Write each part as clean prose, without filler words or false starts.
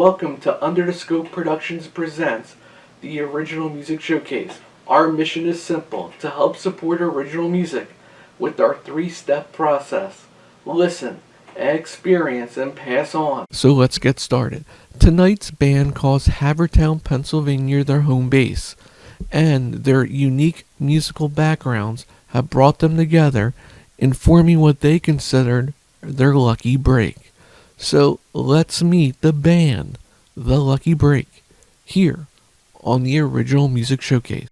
welcome to Under the Scope Productions presents the Original Music Showcase. Our mission is simple, to help support original music with our three-step process. Listen, experience, and pass on. So let's get started. Tonight's band calls Havertown, Pennsylvania their home base, and their unique musical backgrounds have brought them together in forming what they considered their lucky break. So let's meet the band, The Lucky Break, here on the Original Music Showcase.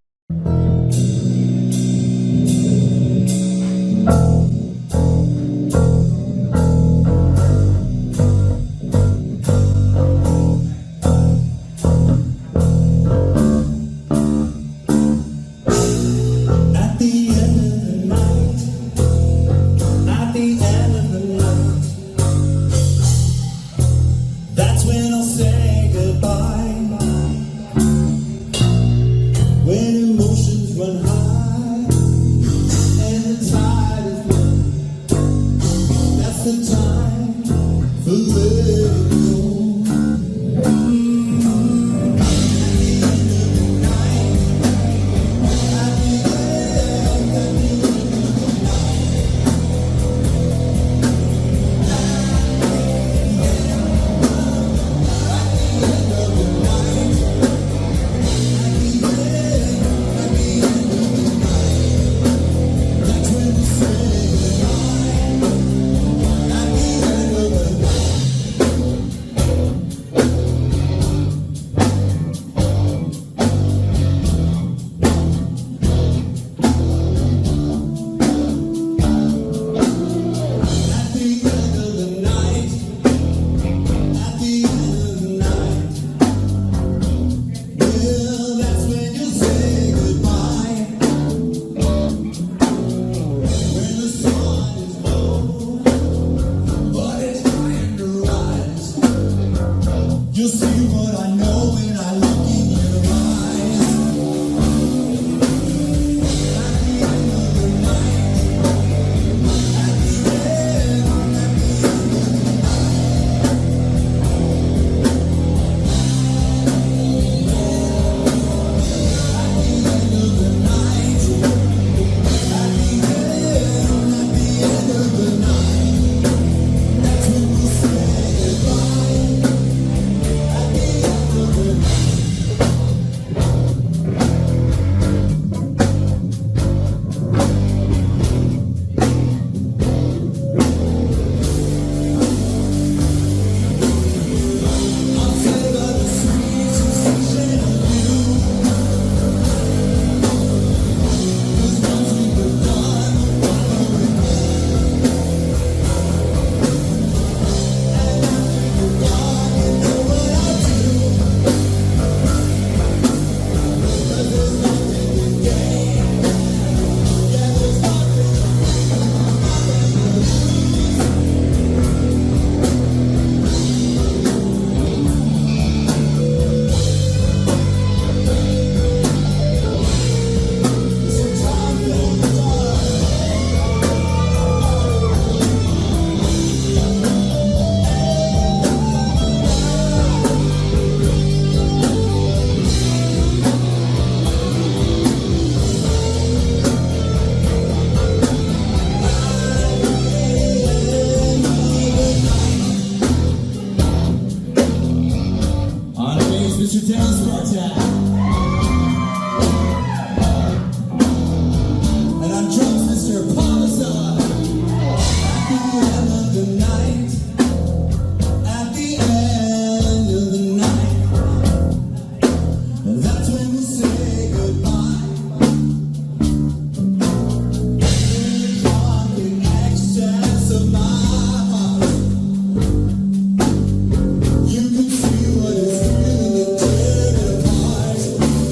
You can see what it's feeling, tearing it apart.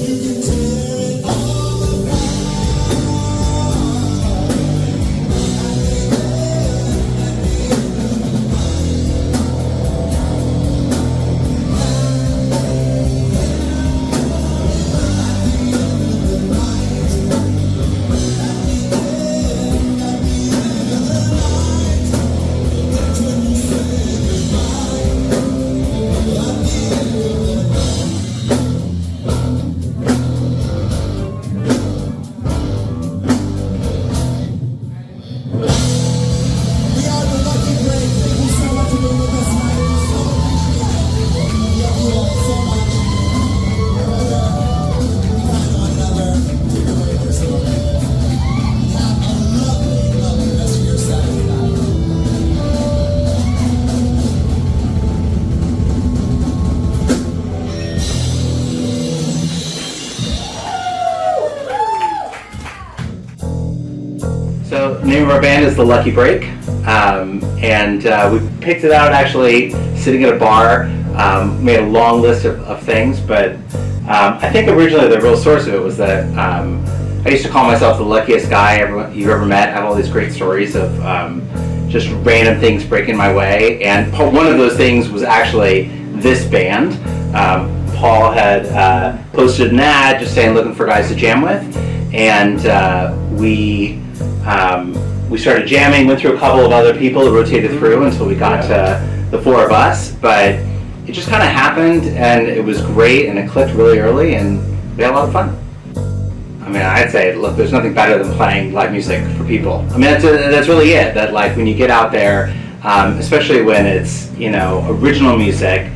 name of our band is The Lucky Break, and we picked it out actually sitting at a bar. Made a long list of things, but I think originally the real source of it was that I used to call myself the luckiest guy you've ever met. I have all these great stories of just random things breaking my way, and one of those things was actually this band. Paul had posted an ad just saying looking for guys to jam with, and we started jamming, went through a couple of other people that rotated through until we got to the four of us, but it just kind of happened, and it was great, and it clicked really early, and we had a lot of fun. I mean, I'd say, look, there's nothing better than playing live music for people. I mean, that's really it. That like when you get out there, especially when it's original music,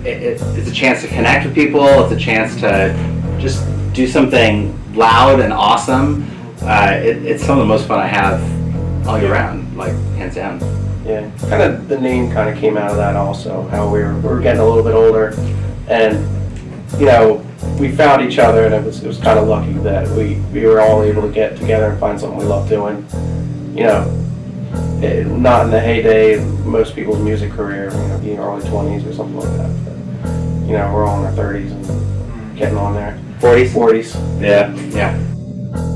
it's a chance to connect with people. It's a chance to just do something loud and awesome. It's some of the most fun I have all year round, like hands down. Yeah, kind of the name kind of came out of that also. How we were getting a little bit older, and we found each other, and it was kind of lucky that we were all able to get together and find something we love doing. Not in the heyday of most people's music career, being early 20s or something like that. But, we're all in our 30s and getting on there. 40s. Yeah.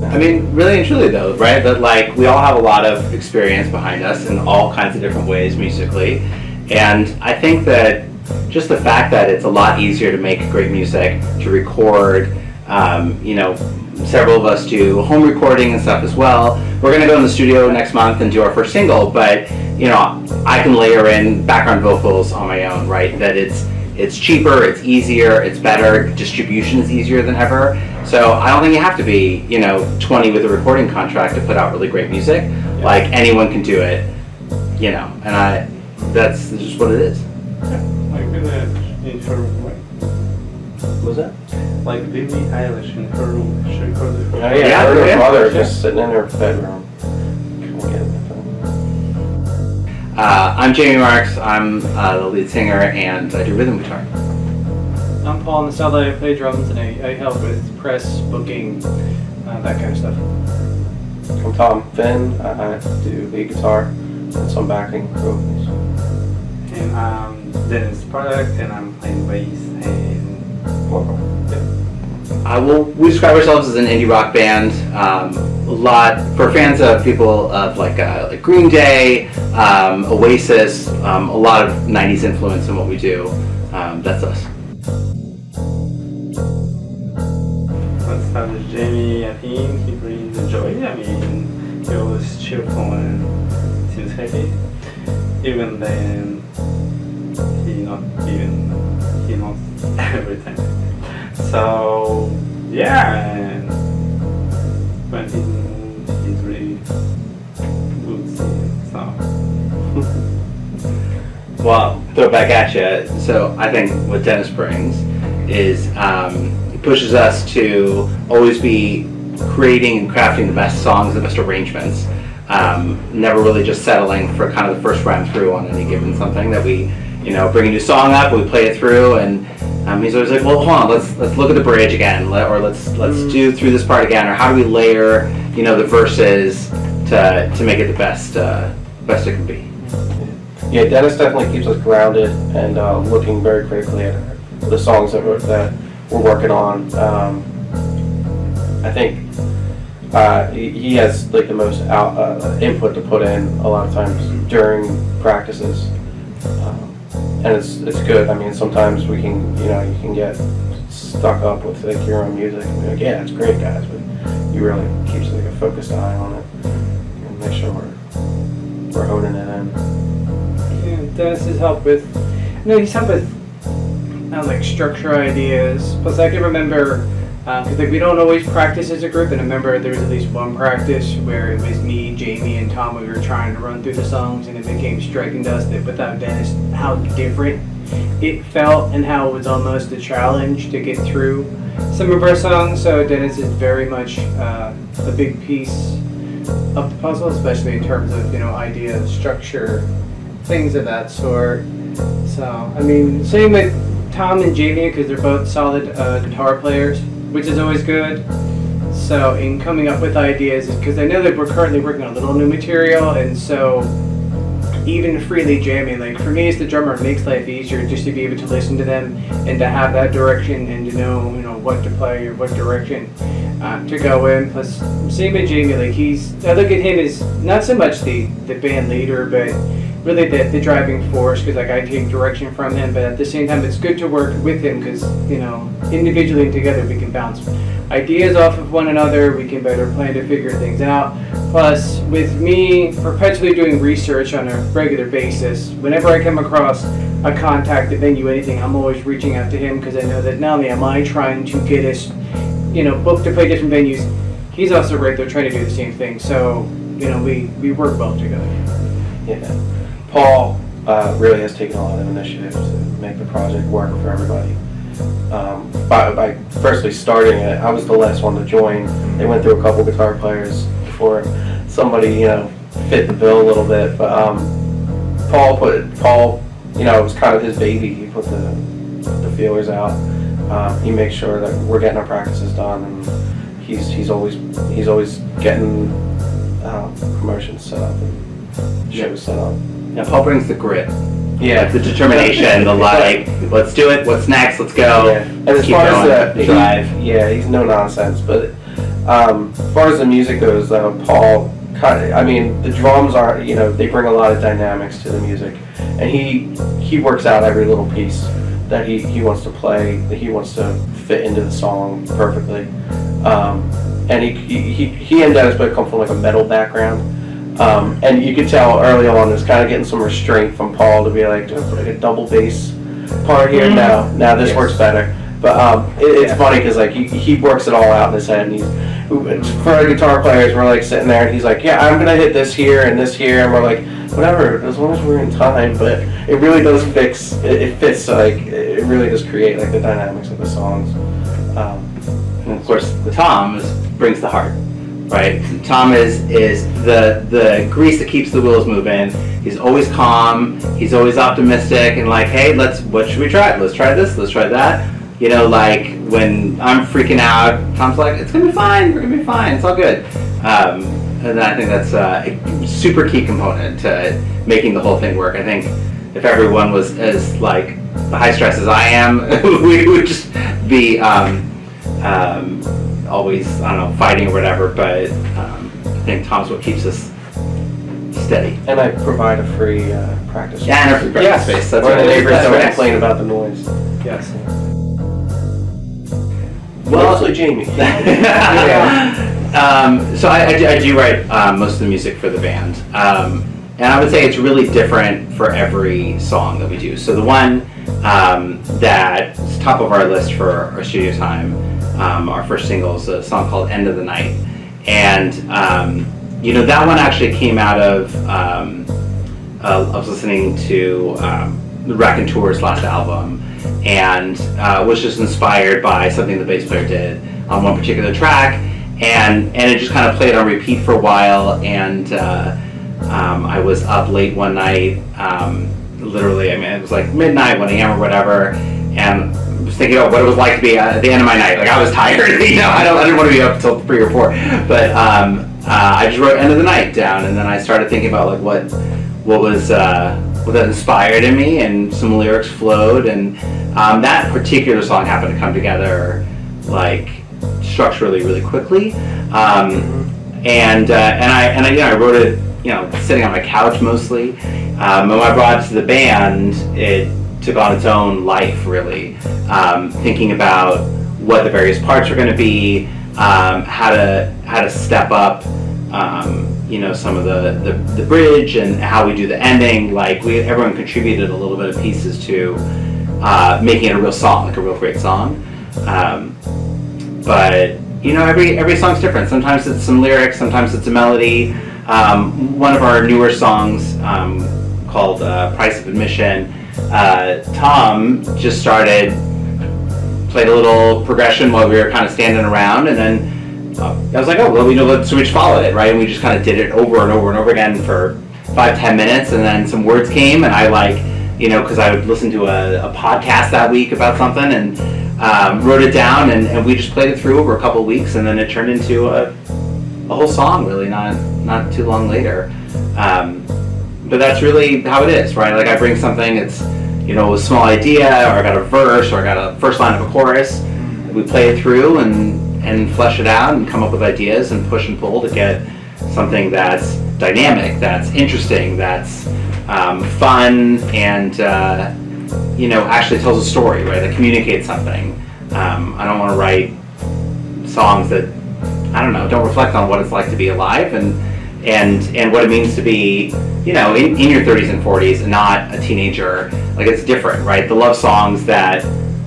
I mean, really and truly though, right? That like we all have a lot of experience behind us in all kinds of different ways musically, and I think that just the fact that it's a lot easier to make great music, to record, several of us do home recording and stuff as well. We're going to go in the studio next month and do our first single, but I can layer in background vocals on my own, right? That it's cheaper, it's easier, it's better, distribution is easier than ever. So I don't think you have to be 20 with a recording contract to put out really great music. Yeah. Like anyone can do it, and that's just what it is. Like Billie Eilish in her room, right? What was that? Like Billie Eilish in her room, she recorded her. Oh yeah, her mother just sitting in her bedroom. I'm Jamie Marks. I'm the lead singer, and I do rhythm guitar. I'm Paul on the south side. I play drums and I help with press, booking, that kind of stuff. I'm Tom Finn. I do lead guitar and some backing vocals. And I'm Dennis Product, and I'm playing bass and vocal. We describe ourselves as an indie rock band. A lot for fans of people of like Green Day, Oasis. A lot of '90s influence in what we do. That's us. Let's start with Jamie. I think he brings the joy. I mean, he always cheerful and seems happy. Even then, he knows everything. So yeah, and when he's really good singing. So Well, throw it back at you. So I think what Dennis brings is he pushes us to always be creating and crafting the best songs, the best arrangements. Never really just settling for kind of the first run through on any given something that we, bring a new song up, we play it through, and he's always like, well, hold on, let's look at the bridge again, or let's do through this part again, or how do we layer, the verses to make it the best it can be. Yeah, Dennis definitely keeps us grounded and looking very critically at the songs that we're working on. I think he has like the most input to put in a lot of times during practices, and it's good. I mean, sometimes we can you can get stuck up with like your own music and be like, yeah, it's great, guys, but you really keeps like a focused eye on it and make sure we're honing it in. Yeah, Dennis has helped with, he's helped with like structure ideas. Plus, I can remember. Because we don't always practice as a group, and I remember there was at least one practice where it was me, Jamie, and Tom. We were trying to run through the songs, and it became striking to us that without Dennis, how different it felt, and how it was almost a challenge to get through some of our songs. So Dennis is very much a big piece of the puzzle, especially in terms of idea, structure, things of that sort. So I mean, same with Tom and Jamie, because they're both solid guitar players, which is always good. So in coming up with ideas, because I know that we're currently working on a little new material, and so even freely jamming, like for me as the drummer, it makes life easier just to be able to listen to them and to have that direction and to know, what to play or what direction to go in. Plus, same with Jamie, like I look at him as not so much the band leader, but really the driving force, because like I take direction from him, but at the same time it's good to work with him because individually and together we can bounce ideas off of one another, we can better plan to figure things out. Plus, with me perpetually doing research on a regular basis, whenever I come across a contact, a venue, anything, I'm always reaching out to him because I know that not only am I trying to get us booked to play different venues, he's also right there trying to do the same thing. So we work well together. Yeah. Paul really has taken a lot of initiative to make the project work for everybody. By firstly starting it, I was the last one to join. They went through a couple guitar players before somebody, fit the bill a little bit. But Paul, it was kind of his baby. He put the feelers out. He makes sure that we're getting our practices done, and he's always getting promotions set up and shows set up. Yeah, Paul brings the grit. Yeah, like the determination, the let's do it, what's next, let's go. Yeah. And as keep far going, as the drive. he's no nonsense. But as far as the music goes, Paul the drums are, they bring a lot of dynamics to the music, and he works out every little piece that he wants to play, that he wants to fit into the song perfectly. And he and Dennis both come from like a metal background. And you could tell early on there's kind of getting some restraint from Paul to be like, do I put like a double bass part here? No, this works better. But it's funny because like he works it all out in his head, and for our guitar players, we're like sitting there and he's like, yeah, I'm gonna hit this here, and we're like, whatever, as long as we're in time. But it really does it fits, like it really does create like the dynamics of the songs. And of course, Tom brings the heart. Right, Tom is the grease that keeps the wheels moving. He's always calm. He's always optimistic and like, hey, what should we try? Let's try this. Let's try that. Like when I'm freaking out, Tom's like, it's gonna be fine. We're gonna be fine. It's all good. And I think that's a super key component to making the whole thing work. I think if everyone was as like high stress as I am, we would just be always, fighting or whatever, but I think Tom's what keeps us steady. And I provide a free practice space. Yeah, and a free practice space. That's where what the neighbors don't right. complain about the noise. Yes. Well, mostly Jamie. So I do write most of the music for the band. And I would say it's really different for every song that we do. So the one that's top of our list for our studio time, our first single, is a song called End of the Night. And that one actually came out of I was listening to the Raconteurs' last album, and was just inspired by something the bass player did on one particular track, and it just kind of played on repeat for a while. And I was up late one night, literally, it was like midnight, 1 a.m. or whatever, and I was thinking about what it was like to be at the end of my night. Like, I was tired, I didn't want to be up until 3 or 4, but I just wrote End of the Night down, and then I started thinking about like what that inspired in me, and some lyrics flowed, and that particular song happened to come together like structurally really quickly, and I wrote it sitting on my couch mostly. When I brought it to the band, it took on its own life really, thinking about what the various parts are going to be, how to step up some of the bridge, and how we do the ending. Like everyone contributed a little bit of pieces to making it a real song, like a real great song. But every song's different. Sometimes it's some lyrics, sometimes it's a melody. One of our newer songs called Price of Admission, Tom just played a little progression while we were kind of standing around, and then I was like, so we just followed it, right? And we just kind of did it over and over and over again for 5-10 minutes, and then some words came, and I because I would listen to a podcast that week about something, and wrote it down, and we just played it through over a couple of weeks, and then it turned into a whole song, really, not too long later. But that's really how it is, right? Like I bring something, it's, you know, a small idea, or I got a verse, or I got a first line of a chorus. We play it through and flesh it out and come up with ideas and push and pull to get something that's dynamic, that's interesting, that's fun, and you know, actually tells a story, right? That communicates something. I don't want to write songs that, I don't know, don't reflect on what it's like to be alive and what it means to be, you know, in your 30s and 40s and not a teenager. Like, it's different, right? The love songs that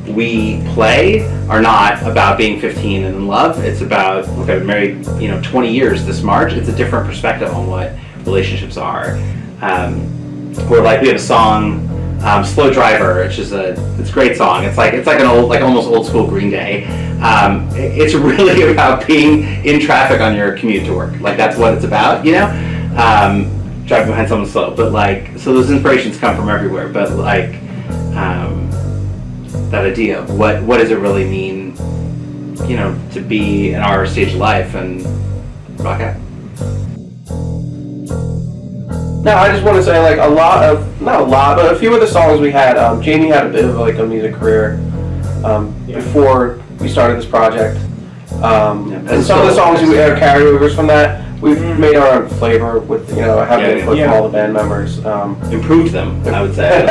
we play are not about being 15 and in love. It's about, look, I've been married, you know, 20 years this March. It's a different perspective on what relationships are. Or like we have a song, Slow Driver, which is it's a great song. It's like an old, like almost old school Green Day. It's really about being in traffic on your commute to work. Like, that's what it's about, you know? Driving behind someone slow. But like, so those inspirations come from everywhere. But like, that idea of what does it really mean, you know, to be in our stage of life and rock out. Now, I just want to say, like, not a lot, but a few of the songs we had, Jamie had a bit of, like, a music career before we started this project. And some of the songs we had carryovers from that. We've made our own flavor with, you know, having input from all the band members. Improved them, I would say.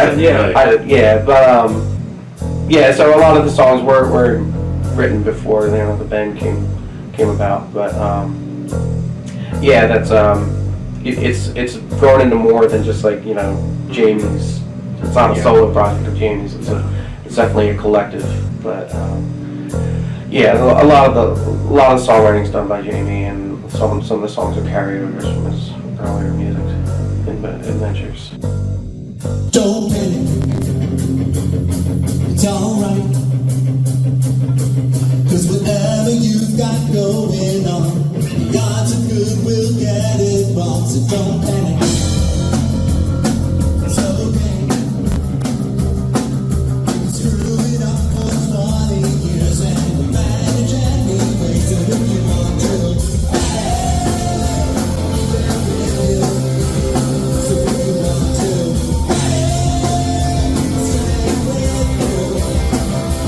So a lot of the songs were written before, you know, the band came about. But, that's... It's grown into more than just, like, you know, Jamie's. It's not a solo project of Jamie's. It's definitely a collective. But a lot of the songwriting's done by Jamie, and some of the songs are carryovers from his earlier music adventures. Don't panic, it's alright. 'Cause whatever you've got going on, God's a good will get it wrong, so don't panic. It's okay. Screw it up for 20 years and we manage anyway, so if you want to, so if you want to, stay with you.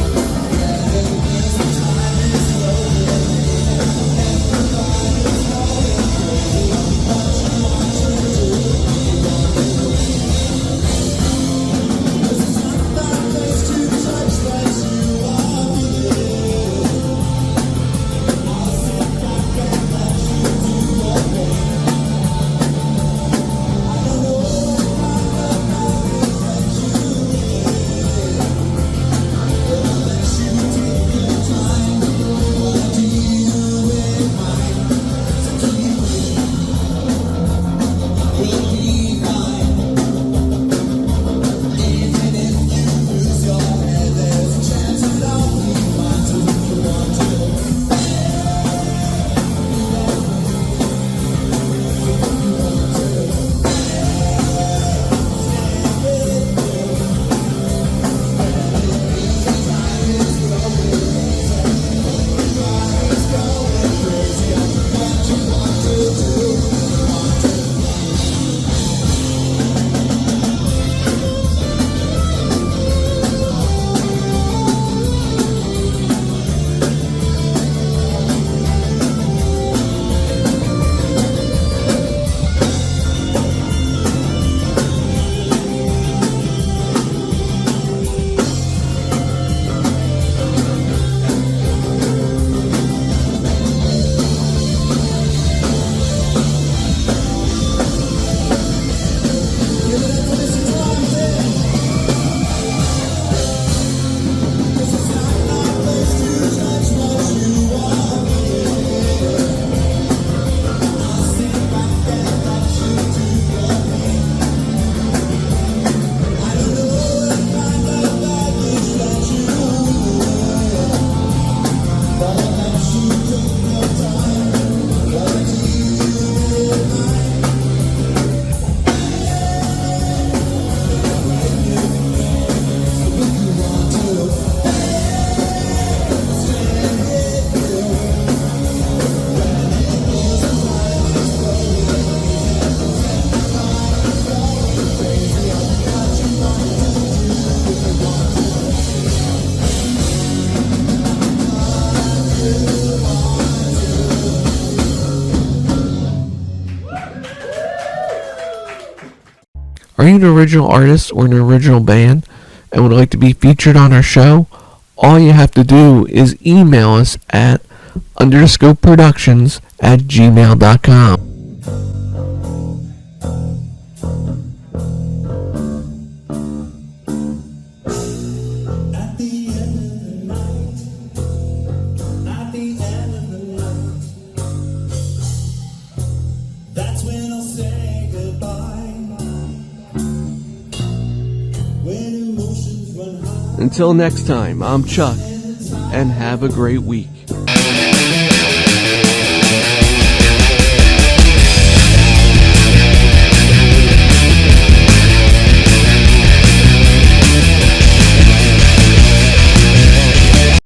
Are you an original artist or an original band and would like to be featured on our show? All you have to do is email us at underscopeproductions@gmail.com. At the end of the night, at the end of the night, that's when I'll say goodbye. When emotions run high. Until next time, I'm Chuck, and have a great week.